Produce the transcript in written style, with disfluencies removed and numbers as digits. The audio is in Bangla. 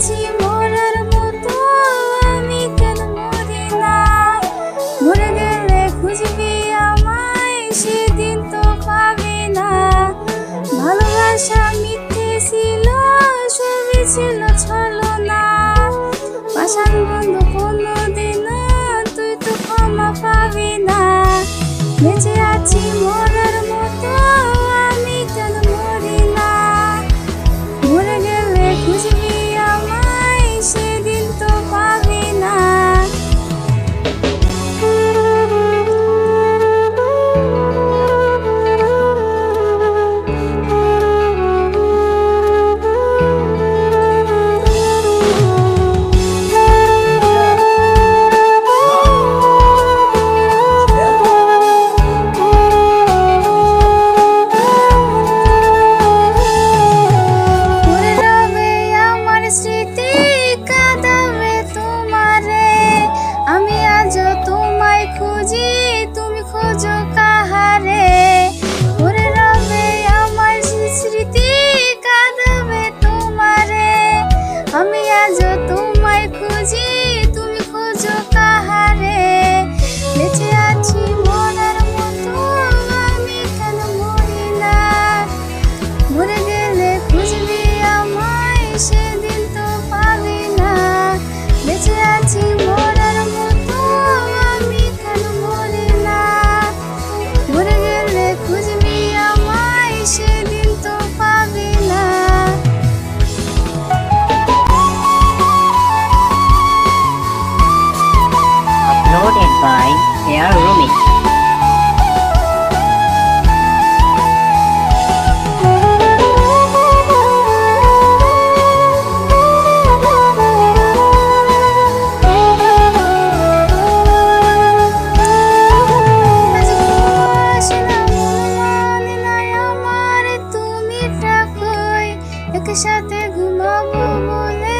আছি মরার মতো, আমি কেন মরি না? মরে গেলে খুঁজবি আমায়, সেদিন তো পাবি না। ভালোবাসা মিথ্যে ছিল, সবই ছিল ছলনা। পাষাণ বন্ধু কোনোদিনও তুই তো ক্ষমা পাবি না। বেঁচে আছি মরার মতো, আমি কেন মরি না? মরে গেলে খুঁজবি আমায়, সেদিন তো পাবি না। আমি আজও তোমায় খুঁজি, তুমি খোঁজো কাহারে? মরে রবে আমার স্মৃতি, কাঁদাবে তোমারে। আমি আজও তোমায় খুঁজি, তুমি খোঁজো কাহারে? বেঁচে আছি মরার মতো, আমি কেন মরি না? মরে গেলে খুঁজবি আমায়, সেদিন তো পাবি না। বেঁচে আছি মরার মতো, আমি কেন মরি না? মরে গেলে খুঁজবি আমায়, সেদিন তো পাবি না। Uploaded by Air Remix. একসাথে ঘুমাবো বলে